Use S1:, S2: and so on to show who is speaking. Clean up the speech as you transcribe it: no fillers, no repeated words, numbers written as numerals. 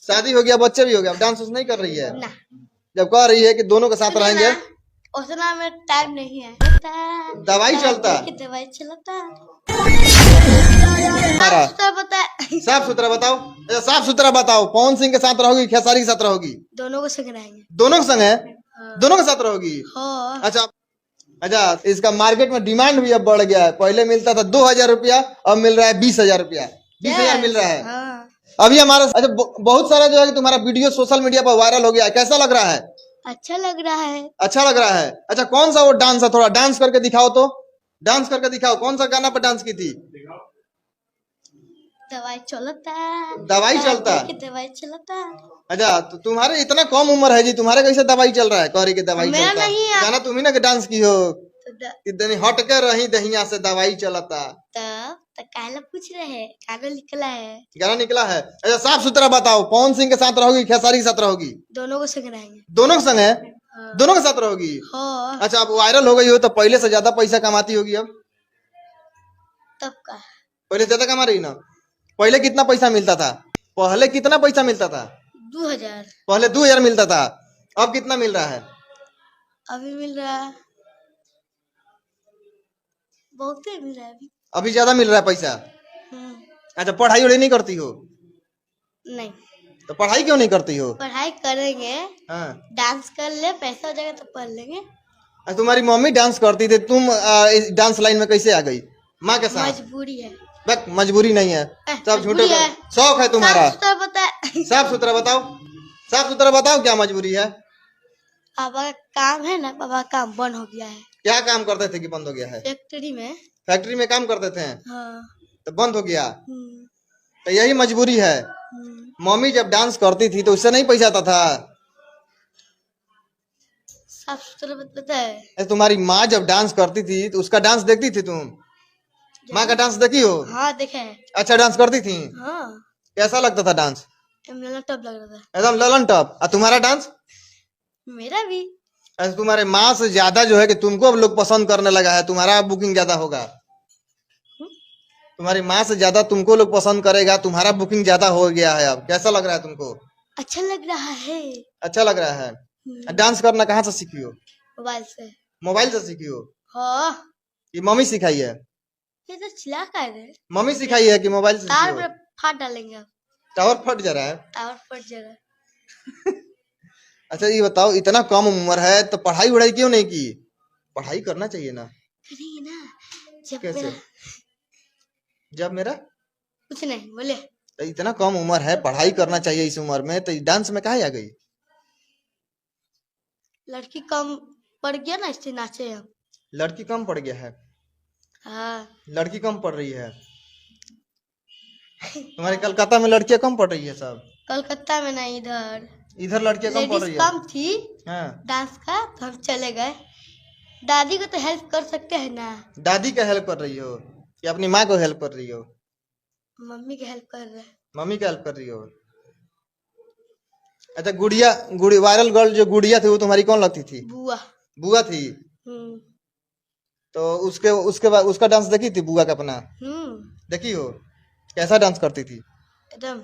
S1: शादी हो गया, बच्चे भी हो गया, डांस नहीं कर रही है
S2: ना।
S1: जब कह रही है कि दोनों के साथ रहेंगे।
S2: उतना में टाइम नहीं है।
S1: दवाई चलता
S2: दवाई चलता।
S1: हमारा
S2: बताए
S1: साफ सुथरा बताओ, साफ सुथरा बताओ। पवन सिंह के साथ रहोगी, खेसारी के साथ रहोगी?
S2: दोनों को संग रहेंगे।
S1: दोनों के संग है? दोनों के साथ रहोगी?
S2: हाँ।
S1: अच्छा अच्छा, इसका मार्केट में डिमांड भी अब बढ़ गया है। पहले मिलता था 2,000 रुपया, अब मिल रहा है 20,000 रुपया। 20,000 मिल रहा है।
S2: हाँ।
S1: अभी हमारा अच्छा बहुत सारा जो है कि तुम्हारा वीडियो सोशल मीडिया पर वायरल हो गया है, कैसा लग रहा है?
S2: अच्छा लग रहा है।
S1: अच्छा लग रहा है। अच्छा कौन सा वो डांस है, थोड़ा डांस करके दिखाओ तो। डांस करके दिखाओ, कौन सा गाना पर डांस की थी?
S2: दवाई चलता।
S1: दवाई चलता।
S2: दवाई चलता।
S1: अच्छा तो तुम्हारे इतना कम उम्र है जी, तुम्हारे कैसे दवाई चल रहा है? कह रही के दवाई
S2: मेरा
S1: चलता।
S2: नहीं है।
S1: गाना तुम ही ना के डांस की हो, इतनी हट कर रही दहिया से दवाई चलता।
S2: तो काला पूछ रहे हैं, कागज निकला है।
S1: गाना निकला है। अच्छा साफ सुथरा बताओ, पवन सिंह के साथ रहोगी, खेसारी के साथ रहोगी?
S2: दोनों को संग रहेंगे।
S1: दोनों के संग है?
S2: हाँ।
S1: दोनों के साथ रहोगी?
S2: हाँ।
S1: अच्छा अब वायरल हो गई हो तो पहले से ज्यादा पैसा कमाती होगी अब?
S2: तब का
S1: पहले से ज्यादा कमा रही ना? पहले कितना पैसा मिलता था? पहले कितना पैसा मिलता था?
S2: 2000।
S1: पहले 2,000 मिलता था, अब कितना मिल रहा है?
S2: अभी मिल रहा है, बहुत ही मिल रहा है अभी।
S1: अभी ज्यादा मिल रहा है पैसा? अच्छा पढ़ाई वढ़ाई नहीं करती हो?
S2: नहीं।
S1: तो पढ़ाई क्यों नहीं करती हो?
S2: पढ़ाई करेंगे।
S1: हाँ।
S2: डांस कर ले, पैसा हो जाएगा तो पढ़ लेंगे।
S1: तुम्हारी मम्मी डांस करती थी, तुम इस डांस लाइन में कैसे आ गई? माँ के साथ?
S2: मजबूरी है।
S1: बस मजबूरी नहीं है, सब झूठे
S2: मजबूरी है।
S1: शौक है तुम्हारा।
S2: साफ सुथरा बताओ।
S1: साफ सुथरा बताओ क्या मजबूरी है?
S2: पापा का काम है ना, पापा का काम बंद हो गया है।
S1: क्या काम करते थे कि बंद हो गया है?
S2: फैक्ट्री में।
S1: फैक्ट्री में काम करते थे?
S2: हाँ।
S1: तो बंद हो गया, तो यही मजबूरी है। मम्मी जब डांस करती थी तो उससे नहीं पैसा आता था?
S2: साफ सुथरा बताए।
S1: तुम्हारी माँ जब डांस करती थी तो उसका डांस देखती थी तुम? माँ का डांस देखी हो?
S2: हाँ देखे।
S1: अच्छा डांस करती थी?
S2: हाँ।
S1: कैसा लगता था डांस?
S2: टप लग रहा था
S1: एकदम ललन टप। और तुम्हारा डांस?
S2: मेरा भी।
S1: अच्छा तुम्हारे माँ से ज्यादा जो है कि तुमको अब लोग पसंद करने लगा है, तुम्हारा बुकिंग ज्यादा होगा। तुम्हारी माँ से ज्यादा तुमको लोग पसंद करेगा, तुम्हारा बुकिंग ज्यादा हो गया है अब। कैसा लग रहा है तुमको?
S2: अच्छा लग रहा है।
S1: अच्छा लग रहा है। डांस करना कहाँ से सीखी हो?
S2: मोबाइल से।
S1: मोबाइल से सीखी हो?
S2: हाँ।
S1: कि मम्मी सिखाई है?
S2: ये तो चिल्ला कर रहे।
S1: मम्मी सिखाई है कि मोबाइल से सीखी
S2: तार
S1: हो?
S2: पे फाड़ डालेंगे अब।
S1: टावर फट जा रहा है?
S2: टावर फट जाएगा।
S1: अच्छा ये बताओ, इतना कम उम्र है तो पढ़ाई वढ़ाई क्यों नहीं की? पढ़ाई करना चाहिए ना।
S2: करेंगे ना जब
S1: कैसे?
S2: मेरा
S1: जब मेरा
S2: कुछ नहीं बोले।
S1: तो इतना कम उम्र है, पढ़ाई करना चाहिए इस उम्र में, तो डांस में काहे आ गई?
S2: लड़की कम पड़ गया ना, इससे नाचे हम।
S1: लड़की कम पड़ गया है?
S2: हाँ।
S1: लड़की कम पड़ रही है? तुम्हारे कलकत्ता में लड़कियां कम पड़ रही है सब?
S2: कलकत्ता में नहीं, इधर
S1: इधर लड़कियां कम पड़ रही
S2: लेडीज
S1: है?
S2: कम थी
S1: हाँ।
S2: डांस का, तो हम चले गए। दादी को तो हेल्प कर सकते हैं ना।
S1: दादी का हेल्प कर रही हो कि अपनी माँ को हेल्प कर रही हो?
S2: मम्मी की हेल्प कर रहे।
S1: मम्मी का हेल्प कर रही हो। अच्छा गुड़िया वायरल गर्ल जो गुड़िया थी वो तुम्हारी कौन लगती थी?
S2: बुआ।
S1: बुआ थी? तो उसके बाद उसका डांस देखी थी बुआ का अपना? देखी हो? कैसा डांस करती थी?
S2: एकदम